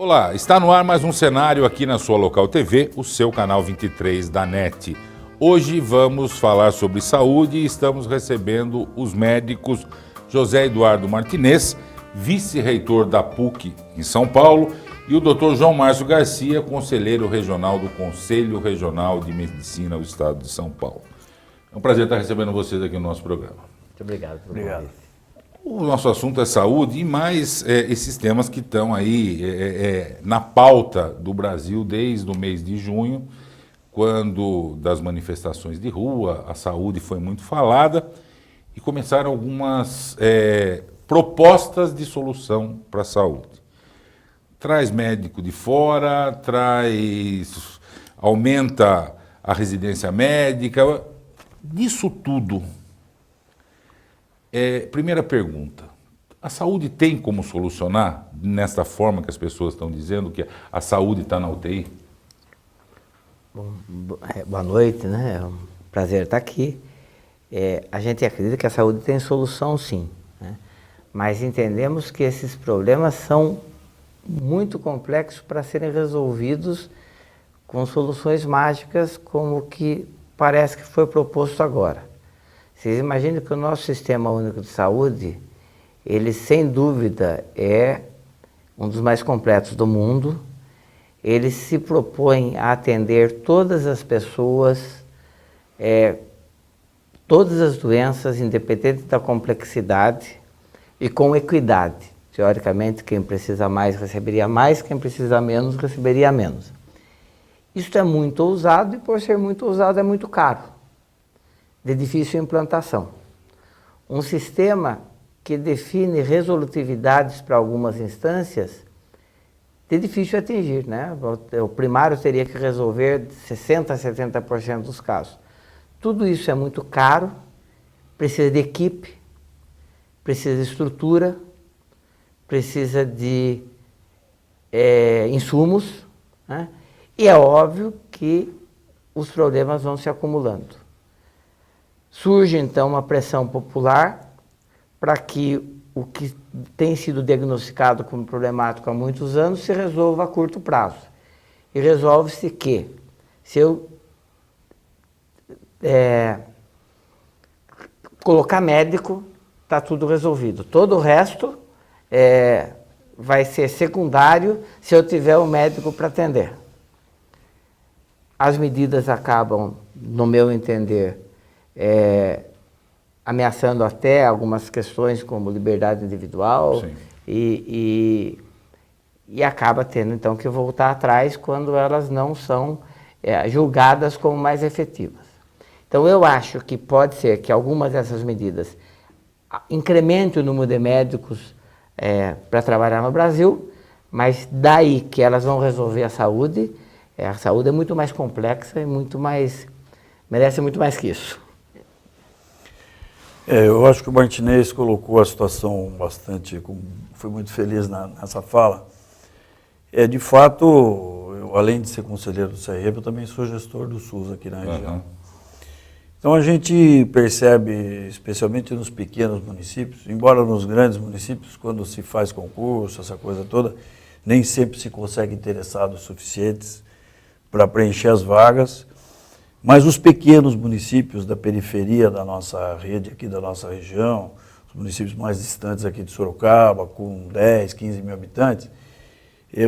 Olá, está no ar mais um cenário aqui na sua Local TV, o seu canal 23 da NET. Hoje vamos falar sobre saúde e estamos recebendo os médicos José Eduardo Martinez, vice-reitor da PUC em São Paulo, e o Dr. João Márcio Garcia, conselheiro regional do Conselho Regional de Medicina do Estado de São Paulo. É um prazer estar recebendo vocês aqui no nosso programa. Muito obrigado. Obrigado. O nosso assunto é saúde e mais esses temas que estão aí na pauta do Brasil desde o mês de junho, quando das manifestações de rua, a saúde foi muito falada e começaram algumas propostas de solução para a saúde. Traz médico de fora, aumenta a residência médica, disso tudo. Primeira pergunta, a saúde tem como solucionar nesta forma que as pessoas estão dizendo, que a saúde está na UTI? Boa noite, né? É um prazer estar aqui. A gente acredita que a saúde tem solução, sim, né? Mas entendemos que esses problemas são muito complexos para serem resolvidos com soluções mágicas como o que parece que foi proposto agora. Vocês imaginam que o nosso Sistema Único de Saúde, ele sem dúvida é um dos mais completos do mundo. Ele se propõe a atender todas as pessoas, todas as doenças, independente da complexidade e com equidade. Teoricamente, quem precisa mais receberia mais, quem precisa menos receberia menos. Isso é muito ousado e, por ser muito ousado, é muito caro, de difícil implantação. Um sistema que define resolutividades para algumas instâncias de difícil atingir, né? O primário teria que resolver 60% a 70% dos casos. Tudo isso é muito caro, precisa de equipe, precisa de estrutura, precisa de insumos, né? E é óbvio que os problemas vão se acumulando. Surge, então, uma pressão popular para que o que tem sido diagnosticado como problemático há muitos anos se resolva a curto prazo. E resolve-se que, se eu colocar médico, está tudo resolvido. Todo o resto vai ser secundário se eu tiver um médico para atender. As medidas acabam, no meu entender, ameaçando até algumas questões como liberdade individual e acaba tendo então que voltar atrás quando elas não são julgadas como mais efetivas. Então eu acho que pode ser que algumas dessas medidas incrementem o número de médicos para trabalhar no Brasil, mas daí que elas vão resolver a saúde é muito mais complexa e merece muito mais que isso. Eu acho que o Martinez colocou a situação bastante, foi muito feliz nessa fala. De fato, eu, além de ser conselheiro do CRM, eu também sou gestor do SUS aqui na região. Uhum. Então a gente percebe, especialmente nos pequenos municípios, embora nos grandes municípios, quando se faz concurso, essa coisa toda, nem sempre se consegue interessados suficientes para preencher as vagas. Mas os pequenos municípios da periferia da nossa rede aqui, da nossa região, os municípios mais distantes aqui de Sorocaba, com 10, 15 mil habitantes,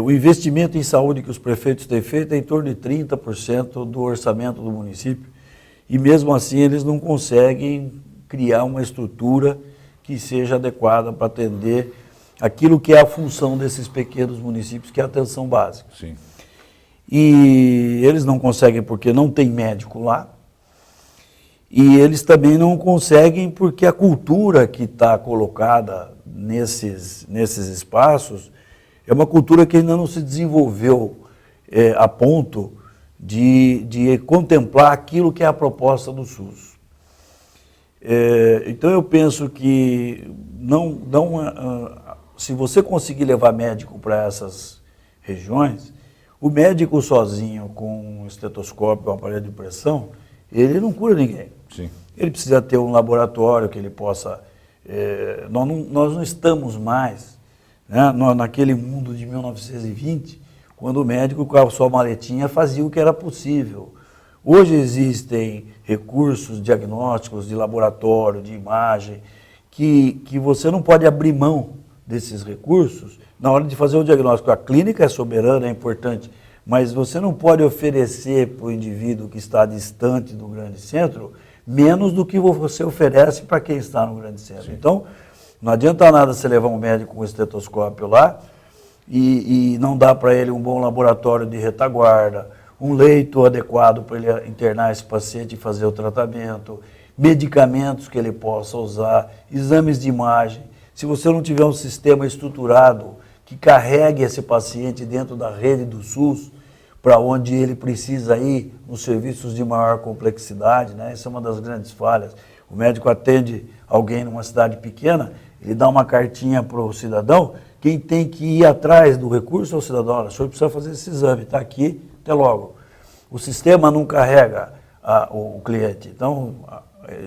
o investimento em saúde que os prefeitos têm feito é em torno de 30% do orçamento do município, e mesmo assim eles não conseguem criar uma estrutura que seja adequada para atender aquilo que é a função desses pequenos municípios, que é a atenção básica. Sim. E eles não conseguem porque não tem médico lá, e eles também não conseguem porque a cultura que está colocada nesses espaços é uma cultura que ainda não se desenvolveu a ponto de contemplar aquilo que é a proposta do SUS. Então eu penso que se você conseguir levar médico para essas regiões, o médico sozinho, com um estetoscópio, um aparelho de pressão, ele não cura ninguém. Sim. Ele precisa ter um laboratório que ele possa... nós não estamos mais né, naquele mundo de 1920, quando o médico com a sua maletinha fazia o que era possível. Hoje existem recursos diagnósticos de laboratório, de imagem, que você não pode abrir mão desses recursos na hora de fazer o diagnóstico. A clínica é soberana, é importante, mas você não pode oferecer para o indivíduo que está distante do grande centro menos do que você oferece para quem está no grande centro. Sim. Então, não adianta nada você levar um médico com estetoscópio lá e não dar para ele um bom laboratório de retaguarda, um leito adequado para ele internar esse paciente e fazer o tratamento, medicamentos que ele possa usar, exames de imagem. Se você não tiver um sistema estruturado que carregue esse paciente dentro da rede do SUS, para onde ele precisa ir, nos serviços de maior complexidade, né? Essa é uma das grandes falhas. O médico atende alguém numa cidade pequena, ele dá uma cartinha para o cidadão, quem tem que ir atrás do recurso é o cidadão. Olha, o senhor precisa fazer esse exame, está aqui, até logo. O sistema não carrega o cliente, então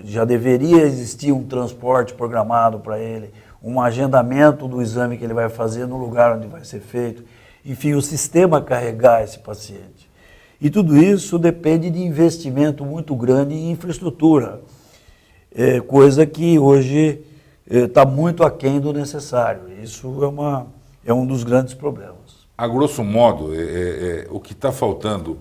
já deveria existir um transporte programado para ele, um agendamento do exame que ele vai fazer no lugar onde vai ser feito. Enfim, o sistema carregar esse paciente. E tudo isso depende de investimento muito grande em infraestrutura, coisa que hoje está muito aquém do necessário. Isso é um dos grandes problemas. A grosso modo, o que está faltando,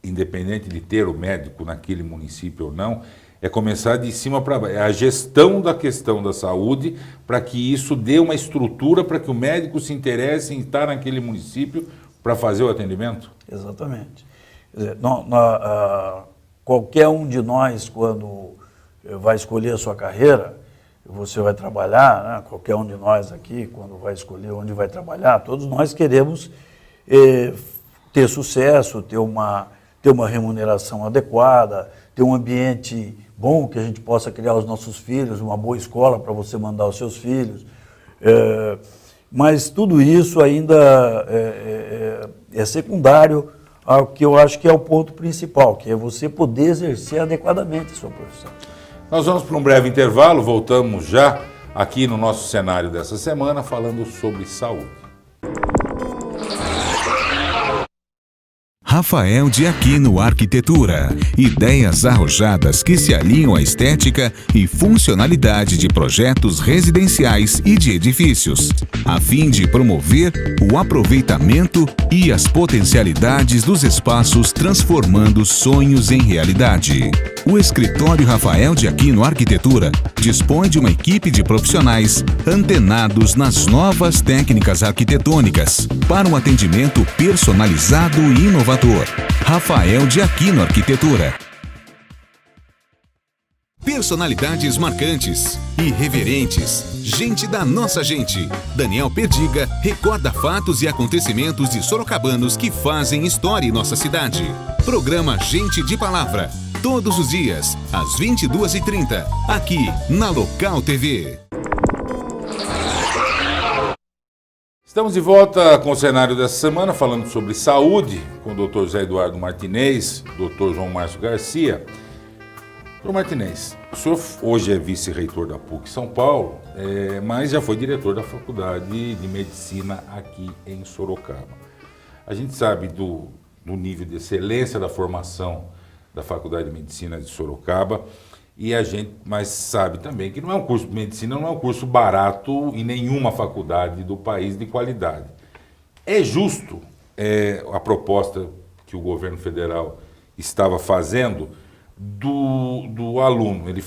independente de ter o médico naquele município ou não, é começar de cima para baixo. É a gestão da questão da saúde para que isso dê uma estrutura para que o médico se interesse em estar naquele município para fazer o atendimento? Exatamente. Quer dizer, qualquer um de nós, quando vai escolher a sua carreira, você vai trabalhar, né? Qualquer um de nós aqui, quando vai escolher onde vai trabalhar, todos nós queremos ter sucesso, ter uma remuneração adequada, ter um ambiente bom que a gente possa criar os nossos filhos, uma boa escola para você mandar os seus filhos. Mas tudo isso ainda é secundário ao que eu acho que é o ponto principal, que é você poder exercer adequadamente a sua profissão. Nós vamos para um breve intervalo, voltamos já aqui no nosso cenário dessa semana falando sobre saúde. Rafael de Aquino Arquitetura. Ideias arrojadas que se alinham à estética e funcionalidade de projetos residenciais e de edifícios, a fim de promover o aproveitamento e as potencialidades dos espaços, transformando sonhos em realidade. O escritório Rafael de Aquino Arquitetura dispõe de uma equipe de profissionais antenados nas novas técnicas arquitetônicas para um atendimento personalizado e inovador. Rafael de Aquino Arquitetura. Personalidades marcantes, irreverentes, gente da nossa gente. Daniel Perdiga recorda fatos e acontecimentos de sorocabanos que fazem história em nossa cidade. Programa Gente de Palavra, todos os dias, às 22h30, aqui na Local TV. Estamos de volta com o cenário dessa semana, falando sobre saúde, com o Dr. José Eduardo Martinez, Dr. João Márcio Garcia. Dr. Martinez, o senhor hoje é vice-reitor da PUC São Paulo, mas já foi diretor da Faculdade de Medicina aqui em Sorocaba. A gente sabe do nível de excelência da formação da Faculdade de Medicina de Sorocaba, mas sabe também que não é um curso de medicina, não é um curso barato em nenhuma faculdade do país de qualidade. É justo a proposta que o governo federal estava fazendo do aluno? Ele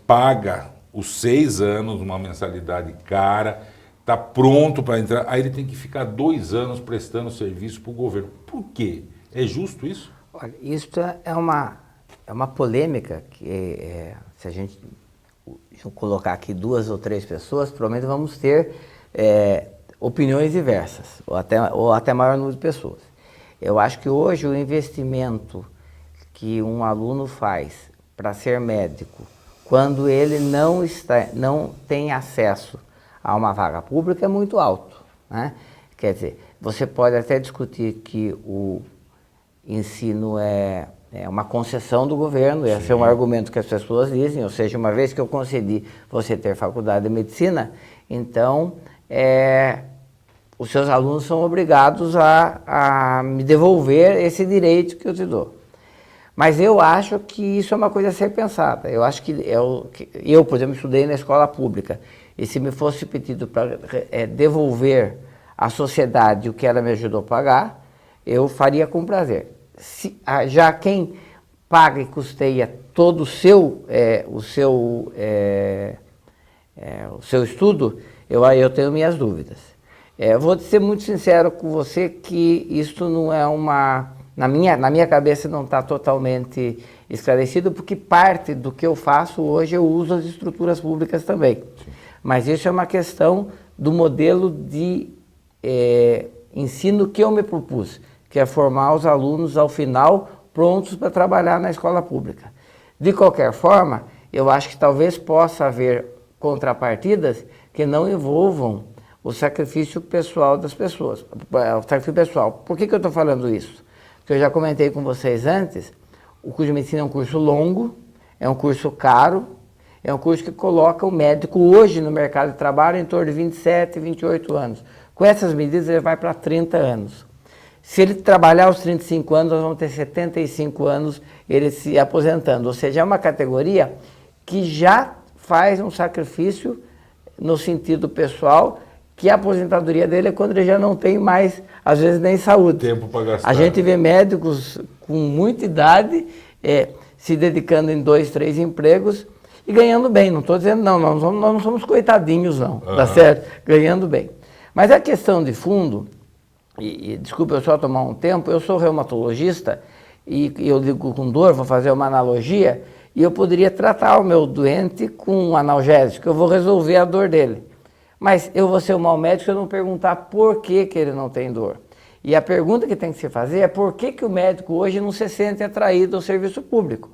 paga os 6 anos, uma mensalidade cara, está pronto para entrar, aí ele tem que ficar 2 anos prestando serviço para o governo. Por quê? É justo isso? Olha, isso é uma polêmica que, se a gente colocar aqui 2 ou 3 pessoas, provavelmente vamos ter opiniões diversas, ou até maior número de pessoas. Eu acho que hoje o investimento que um aluno faz para ser médico, quando ele não tem acesso a uma vaga pública, é muito alto, né? Quer dizer, você pode até discutir que o ensino é uma concessão do governo, esse é um argumento que as pessoas dizem, ou seja, uma vez que eu concedi você ter faculdade de medicina, então os seus alunos são obrigados a me devolver esse direito que eu te dou. Mas eu acho que isso é uma coisa a ser pensada. Eu acho que eu, por exemplo, estudei na escola pública, e se me fosse pedido para devolver à sociedade o que ela me ajudou a pagar, eu faria com prazer. Já quem paga e custeia todo o seu estudo, eu tenho minhas dúvidas. Vou ser muito sincero com você que isso não é na minha cabeça não está totalmente esclarecido, porque parte do que eu faço hoje eu uso as estruturas públicas também. Sim. Mas isso é uma questão do modelo de ensino que eu me propus, que é formar os alunos ao final prontos para trabalhar na escola pública. De qualquer forma, eu acho que talvez possa haver contrapartidas que não envolvam o sacrifício pessoal das pessoas. O sacrifício pessoal. Por que eu estou falando isso? Porque eu já comentei com vocês antes, o curso de medicina é um curso longo, é um curso caro, é um curso que coloca o médico hoje no mercado de trabalho em torno de 27, 28 anos. Com essas medidas ele vai para 30 anos. Se ele trabalhar aos 35 anos, nós vamos ter 75 anos ele se aposentando. Ou seja, é uma categoria que já faz um sacrifício no sentido pessoal, que a aposentadoria dele é quando ele já não tem mais, às vezes, nem saúde. Tempo para gastar. A gente vê médicos com muita idade se dedicando em 2, 3 empregos e ganhando bem. Não estou dizendo nós não somos coitadinhos, não, tá certo? Ganhando bem. Mas a questão de fundo, desculpa eu só tomar um tempo, eu sou reumatologista e eu digo com dor, vou fazer uma analogia, e eu poderia tratar o meu doente com um analgésico, eu vou resolver a dor dele. Mas eu vou ser um mau médico se eu não perguntar por que ele não tem dor. E a pergunta que tem que se fazer é por que o médico hoje não se sente atraído ao serviço público.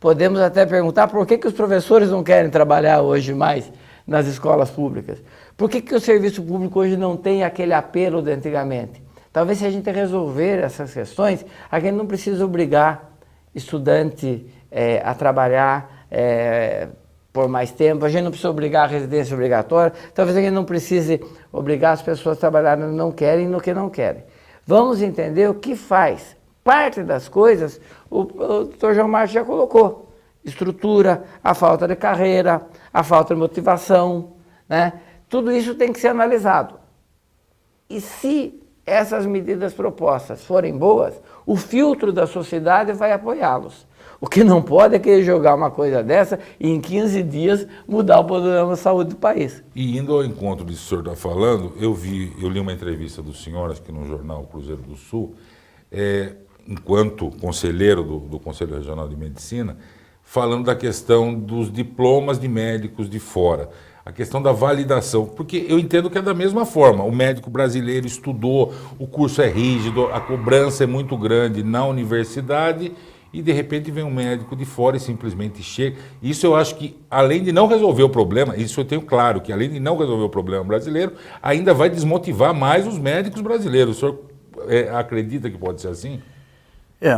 Podemos até perguntar por que os professores não querem trabalhar hoje mais nas escolas públicas. Por que o serviço público hoje não tem aquele apelo de antigamente? Talvez se a gente resolver essas questões, a gente não precisa obrigar estudante a trabalhar por mais tempo, a gente não precisa obrigar a residência obrigatória, talvez a gente não precise obrigar as pessoas a trabalhar no que não querem, no que não querem. Vamos entender o que faz. Parte das coisas, o Dr. João Marcos já colocou. Estrutura, a falta de carreira, a falta de motivação, né? Tudo isso tem que ser analisado. E se essas medidas propostas forem boas, o filtro da sociedade vai apoiá-los. O que não pode é querer jogar uma coisa dessa e em 15 dias mudar o panorama de saúde do país. E indo ao encontro disso que o senhor está falando, eu li uma entrevista do senhor, acho que no jornal Cruzeiro do Sul, enquanto conselheiro do Conselho Regional de Medicina, falando da questão dos diplomas de médicos de fora, a questão da validação, porque eu entendo que é da mesma forma, o médico brasileiro estudou, o curso é rígido, a cobrança é muito grande na universidade, e de repente vem um médico de fora e simplesmente chega. Isso eu acho que, além de não resolver o problema, isso eu tenho claro, que além de não resolver o problema brasileiro, ainda vai desmotivar mais os médicos brasileiros. O senhor acredita que pode ser assim?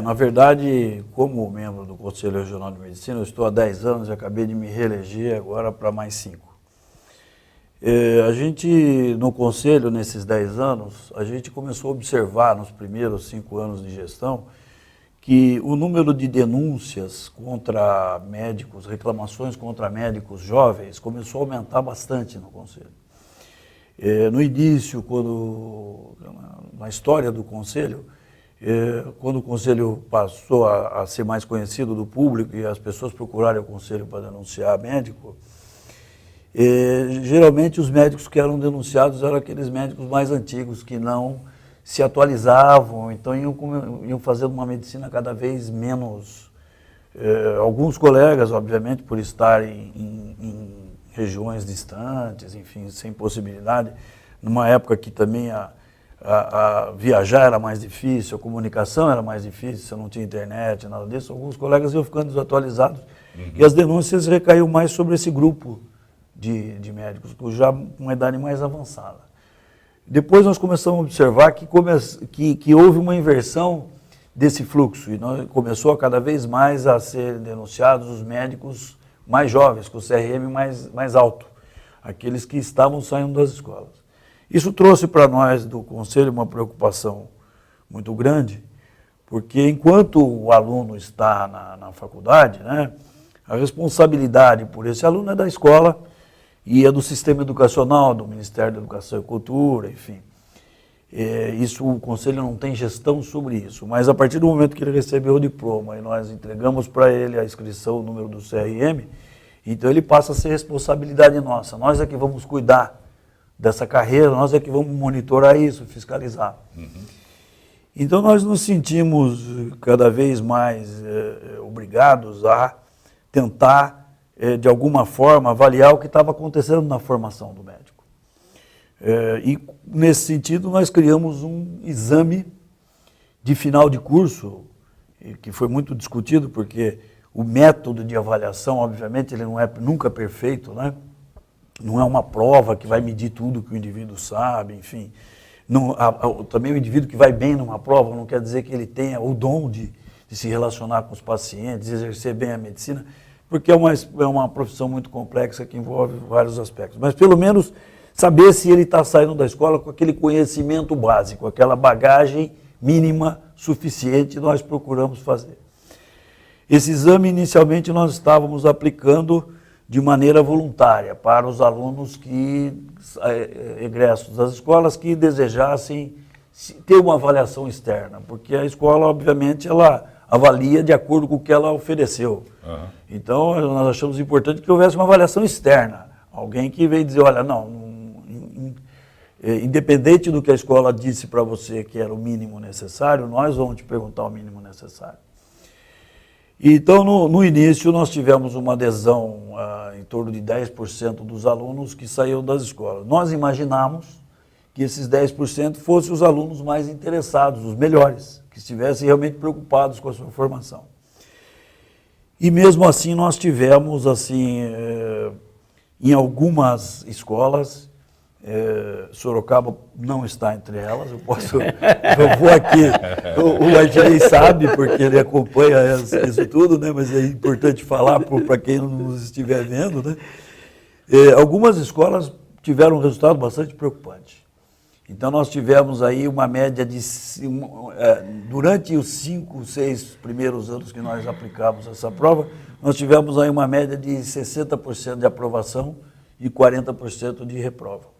Na verdade, como membro do Conselho Regional de Medicina, eu estou há 10 anos e acabei de me reeleger agora para mais 5. A gente, no Conselho, nesses 10 anos, a gente começou a observar nos primeiros 5 anos de gestão que o número de denúncias contra médicos, reclamações contra médicos jovens, começou a aumentar bastante no Conselho. No início, na história do Conselho, quando o Conselho passou a ser mais conhecido do público e as pessoas procurarem o Conselho para denunciar médico, geralmente os médicos que eram denunciados eram aqueles médicos mais antigos que não se atualizavam, então iam fazendo uma medicina cada vez menos. Alguns colegas, obviamente, por estarem em regiões distantes, enfim, sem possibilidade, numa época que também a viajar era mais difícil, a comunicação era mais difícil, você não tinha internet, nada disso, alguns colegas iam ficando desatualizados e as denúncias recaíam mais sobre esse grupo de médicos, já com uma idade mais avançada. Depois nós começamos a observar que houve uma inversão desse fluxo e começou a cada vez mais a ser denunciados os médicos mais jovens, com o CRM mais alto, aqueles que estavam saindo das escolas. Isso trouxe para nós do Conselho uma preocupação muito grande, porque enquanto o aluno está na faculdade, né, a responsabilidade por esse aluno é da escola e é do sistema educacional, do Ministério da Educação e Cultura, enfim. Isso, o Conselho não tem gestão sobre isso, mas a partir do momento que ele recebeu o diploma e nós entregamos para ele a inscrição, o número do CRM, então ele passa a ser responsabilidade nossa. Nós é que vamos cuidar dessa carreira, nós é que vamos monitorar isso, fiscalizar. Então nós nos sentimos cada vez mais obrigados a tentar, de alguma forma, avaliar o que estava acontecendo na formação do médico. E nesse sentido nós criamos um exame de final de curso, que foi muito discutido, porque o método de avaliação, obviamente, ele não é nunca perfeito, né? Não é uma prova que vai medir tudo que o indivíduo sabe, enfim. Não, também o indivíduo que vai bem numa prova não quer dizer que ele tenha o dom de se relacionar com os pacientes, de exercer bem a medicina, porque é uma profissão muito complexa que envolve vários aspectos. Mas pelo menos saber se ele está saindo da escola com aquele conhecimento básico, aquela bagagem mínima suficiente, nós procuramos fazer. Esse exame, inicialmente, nós estávamos aplicando de maneira voluntária para os alunos egressos das escolas que desejassem ter uma avaliação externa, porque a escola, obviamente, ela avalia de acordo com o que ela ofereceu. Então, nós achamos importante que houvesse uma avaliação externa, alguém que veio dizer, olha, não, independente do que a escola disse para você que era o mínimo necessário, nós vamos te perguntar o mínimo necessário. Então, no início, nós tivemos uma adesão em torno de 10% dos alunos que saíram das escolas. Nós imaginamos que esses 10% fossem os alunos mais interessados, os melhores, que estivessem realmente preocupados com a sua formação. E mesmo assim, nós tivemos, assim, em algumas escolas, Sorocaba não está entre elas, eu vou aqui, o Martinez sabe, porque ele acompanha isso tudo, né? Mas é importante falar para quem não nos estiver vendo, né? Algumas escolas tiveram um resultado bastante preocupante. Então nós tivemos aí uma média de, durante os 5, 6 primeiros anos que nós aplicamos essa prova, nós tivemos aí uma média de 60% de aprovação e 40% de reprova.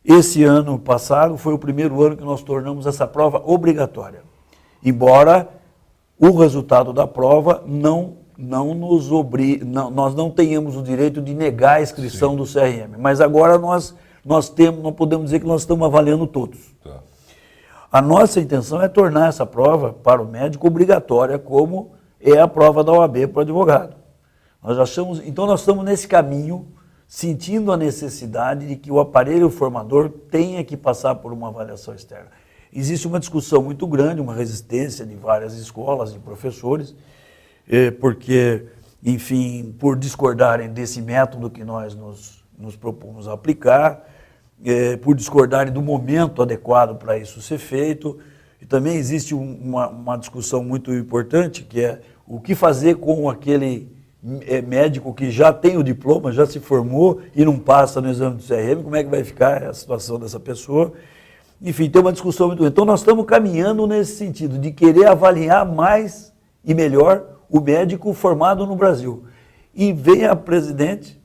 Esse ano passado foi o primeiro ano que nós tornamos essa prova obrigatória, embora o resultado da prova nós não tenhamos o direito de negar a inscrição do CRM, mas agora nós podemos dizer que nós estamos avaliando todos. Tá. A nossa intenção é tornar essa prova para o médico obrigatória, como é a prova da OAB para o advogado. Então nós estamos nesse caminho, sentindo a necessidade de que o aparelho formador tenha que passar por uma avaliação externa. Existe uma discussão muito grande, uma resistência de várias escolas e professores, porque, enfim, por discordarem desse método que nós nos propomos aplicar, por discordarem do momento adequado para isso ser feito. E também existe uma discussão muito importante, que é o que fazer com aquele médico que já tem o diploma, já se formou e não passa no exame do CRM, como é que vai ficar a situação dessa pessoa? Enfim, tem uma discussão muito grande. Então nós estamos caminhando nesse sentido, de querer avaliar mais e melhor o médico formado no Brasil. E vem a presidente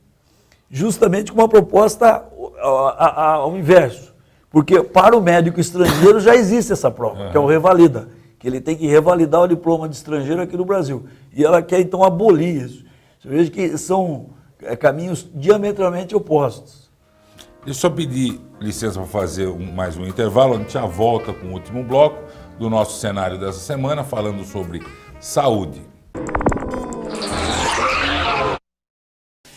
justamente com uma proposta ao inverso, porque para o médico estrangeiro já existe essa prova, que é o Revalida, que ele tem que revalidar o diploma de estrangeiro aqui no Brasil. E ela quer, então, abolir isso. Você veja que são caminhos diametralmente opostos. Deixa eu só pedir licença para fazer mais um intervalo. A gente já volta com o último bloco do nosso cenário dessa semana, falando sobre saúde.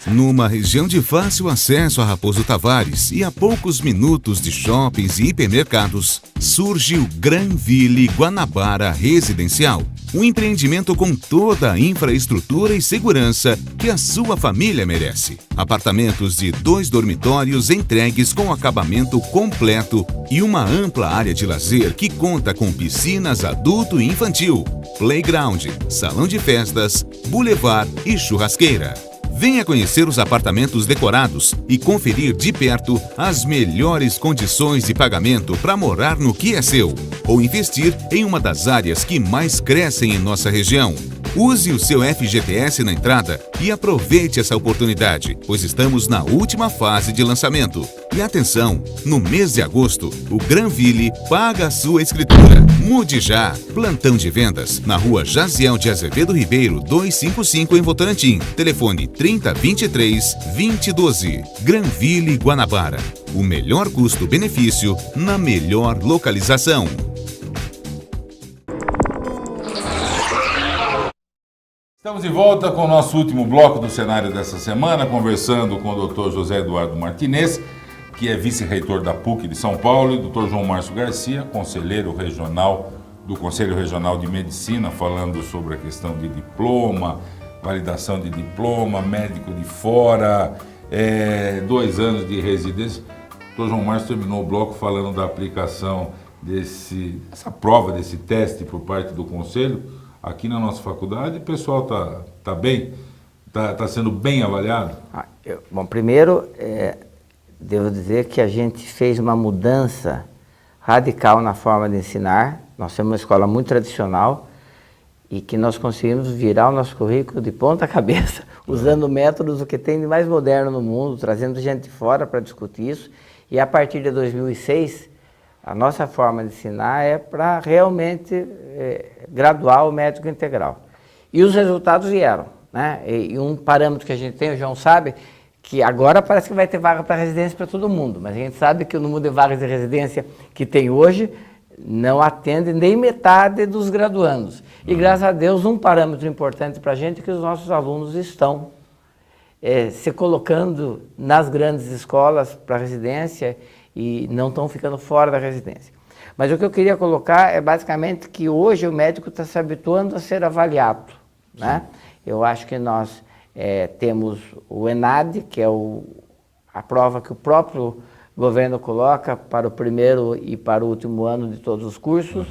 Numa região de fácil acesso a Raposo Tavares e a poucos minutos de shoppings e hipermercados, surge o Granville Guanabara Residencial. Um empreendimento com toda a infraestrutura e segurança que a sua família merece. Apartamentos de 2 dormitórios entregues com acabamento completo e uma ampla área de lazer que conta com piscinas adulto e infantil, playground, salão de festas, boulevard e churrasqueira. Venha conhecer os apartamentos decorados e conferir de perto as melhores condições de pagamento para morar no que é seu ou investir em uma das áreas que mais crescem em nossa região. Use o seu FGTS na entrada e aproveite essa oportunidade, pois estamos na última fase de lançamento. E atenção, no mês de agosto, o Granville paga a sua escritura. Mude já! Plantão de vendas na rua Jaziel de Azevedo Ribeiro, 255 em Votorantim. Telefone 3023-2012. Granville, Guanabara. O melhor custo-benefício na melhor localização. Estamos de volta com o nosso último bloco do cenário dessa semana, conversando com o Dr. José Eduardo Martinez, que é vice-reitor da PUC de São Paulo, e o Dr. João Márcio Garcia, conselheiro regional do Conselho Regional de Medicina, falando sobre a questão de diploma, validação de diploma, médico de fora, 2 anos de residência. O Dr. João Márcio terminou o bloco falando da aplicação dessa prova, desse teste por parte do Conselho. Aqui na nossa faculdade, o pessoal tá bem? Tá sendo bem avaliado? Bom, primeiro, devo dizer que a gente fez uma mudança radical na forma de ensinar. Nós temos uma escola muito tradicional e que nós conseguimos virar o nosso currículo de ponta cabeça, usando métodos do que tem de mais moderno no mundo, trazendo gente de fora para discutir isso. E a partir de 2006, a nossa forma de ensinar é para realmente graduar o médico integral. E os resultados vieram, né? E um parâmetro que a gente tem, o João sabe, que agora parece que vai ter vaga para residência para todo mundo, mas a gente sabe que o número de vagas de residência que tem hoje não atende nem metade dos graduandos. E graças a Deus, um parâmetro importante para a gente é que os nossos alunos estão se colocando nas grandes escolas para residência e não estão ficando fora da residência. Mas o que eu queria colocar é basicamente que hoje o médico está se habituando a ser avaliado, né? Eu acho que nós temos o ENAD, que é a prova que o próprio governo coloca para o primeiro e para o último ano de todos os cursos.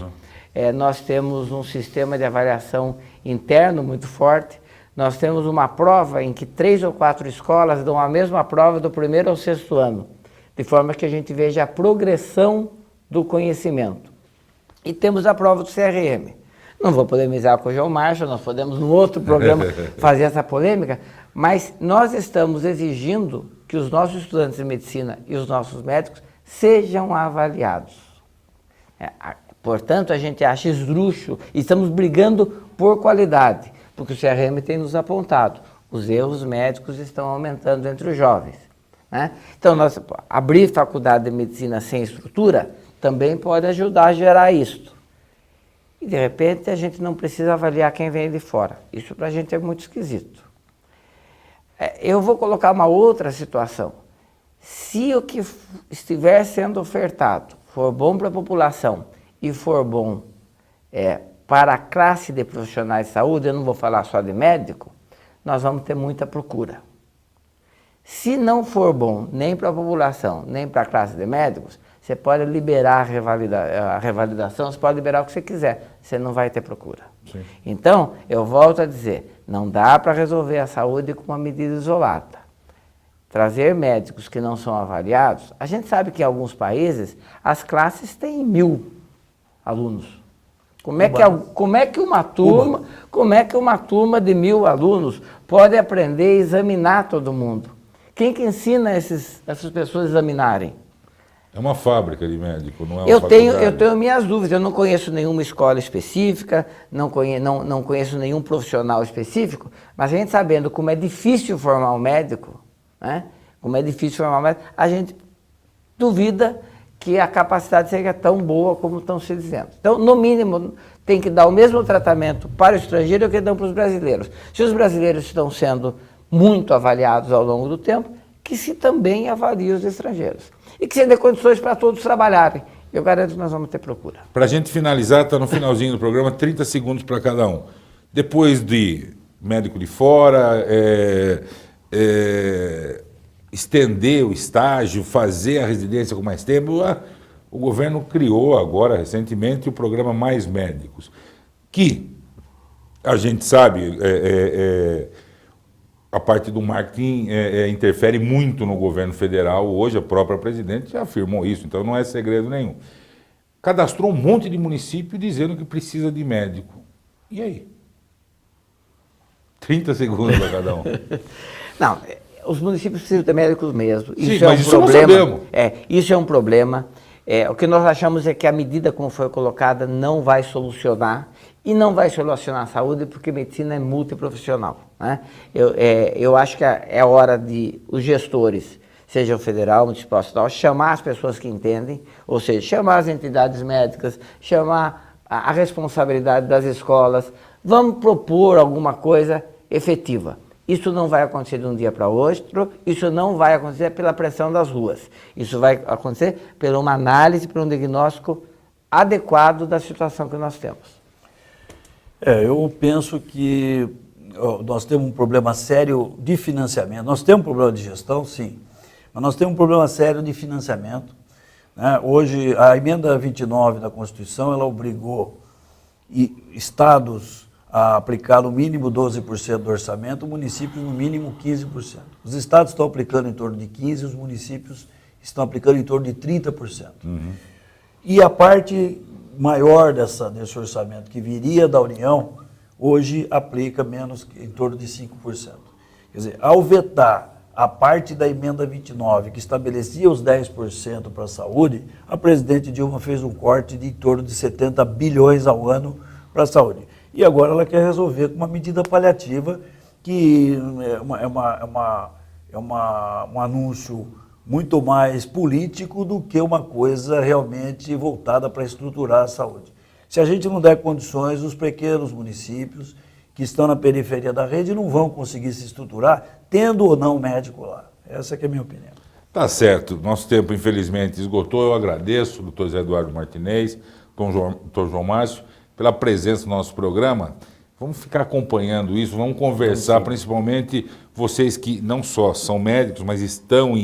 Nós temos um sistema de avaliação interno muito forte. Nós temos uma prova em que 3 ou 4 escolas dão a mesma prova do primeiro ao 6º ano, de forma que a gente veja a progressão do conhecimento. E temos a prova do CRM. Não vou polemizar com o João Márcio, nós podemos no outro programa fazer essa polêmica, mas nós estamos exigindo que os nossos estudantes de medicina e os nossos médicos sejam avaliados. Portanto, a gente acha esdrúxulo e estamos brigando por qualidade, porque o CRM tem nos apontado. Os erros médicos estão aumentando entre os jovens, né? Então, abrir faculdade de medicina sem estrutura também pode ajudar a gerar isto. E, de repente, a gente não precisa avaliar quem vem de fora. Isso para a gente é muito esquisito. Eu vou colocar uma outra situação. Se o que estiver sendo ofertado for bom para a população e for bom para a classe de profissionais de saúde, eu não vou falar só de médico, nós vamos ter muita procura. Se não for bom nem para a população, nem para a classe de médicos, você pode liberar a revalidação, você pode liberar o que você quiser, você não vai ter procura. Sim. Então, eu volto a dizer, não dá para resolver a saúde com uma medida isolada. Trazer médicos que não são avaliados, a gente sabe que em alguns países as classes têm 1000 alunos. Como é que uma turma de 1000 alunos pode aprender a examinar todo mundo? Quem que ensina essas pessoas a examinarem? É uma fábrica de médico, não é uma eu faculdade. tenho minhas dúvidas, eu não conheço nenhuma escola específica, não conheço nenhum profissional específico, mas a gente sabendo como é difícil formar um médico, né? A gente duvida que a capacidade seja tão boa como estão se dizendo. Então, no mínimo, tem que dar o mesmo tratamento para o estrangeiro que dão para os brasileiros. Se os brasileiros estão sendo muito avaliados ao longo do tempo, que se também avalie os estrangeiros. E que se dê condições para todos trabalharem. Eu garanto que nós vamos ter procura. Para a gente finalizar, está no finalzinho do programa, 30 segundos para cada um. Depois de médico de fora, estender o estágio, fazer a residência com mais tempo, o governo criou agora, recentemente, o programa Mais Médicos, que a gente sabe, a parte do marketing interfere muito no governo federal. Hoje a própria presidente já afirmou isso, então não é segredo nenhum. Cadastrou um monte de município dizendo que precisa de médico. E aí? 30 segundos para cada um. Não, os municípios precisam de médicos mesmo. Sim, Isso mas isso nós sabemos. Isso é um problema. O que nós achamos é que a medida como foi colocada não vai solucionar e não vai solucionar a saúde porque medicina é multiprofissional, né? Eu acho que é hora de os gestores, seja o federal, municipal, estadual, chamar as pessoas que entendem, ou seja, chamar as entidades médicas, chamar a responsabilidade das escolas, vamos propor alguma coisa efetiva. Isso não vai acontecer de um dia para outro, isso não vai acontecer pela pressão das ruas. Isso vai acontecer por uma análise, por um diagnóstico adequado da situação que nós temos. Eu penso que nós temos um problema sério de financiamento. Nós temos um problema de gestão, sim, mas nós temos um problema sério de financiamento, né? Hoje, a emenda 29 da Constituição, ela obrigou estados a aplicar no mínimo 12% do orçamento, municípios no mínimo 15%. Os estados estão aplicando em torno de 15%, os municípios estão aplicando em torno de 30%. Uhum. E a parte maior desse orçamento que viria da União, hoje aplica menos, em torno de 5%. Quer dizer, ao vetar a parte da emenda 29, que estabelecia os 10% para a saúde, a presidente Dilma fez um corte de em torno de 70 bilhões ao ano para a saúde. E agora ela quer resolver com uma medida paliativa, que é um anúncio muito mais político do que uma coisa realmente voltada para estruturar a saúde. Se a gente não der condições, os pequenos municípios que estão na periferia da rede não vão conseguir se estruturar, tendo ou não médico lá. Essa que é a minha opinião. Tá certo. Nosso tempo, infelizmente, esgotou. Eu agradeço, doutor Zé Eduardo Martinez, doutor João Márcio, pela presença no nosso programa. Vamos ficar acompanhando isso, vamos conversar, principalmente vocês que não só são médicos, mas estão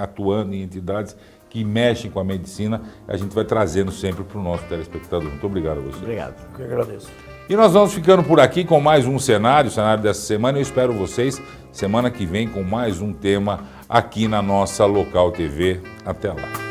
atuando em entidades que mexem com a medicina. A gente vai trazendo sempre para o nosso telespectador. Muito obrigado a você. Obrigado, eu que agradeço. E nós vamos ficando por aqui com mais um cenário, o cenário dessa semana. Eu espero vocês semana que vem com mais um tema aqui na nossa Local TV. Até lá.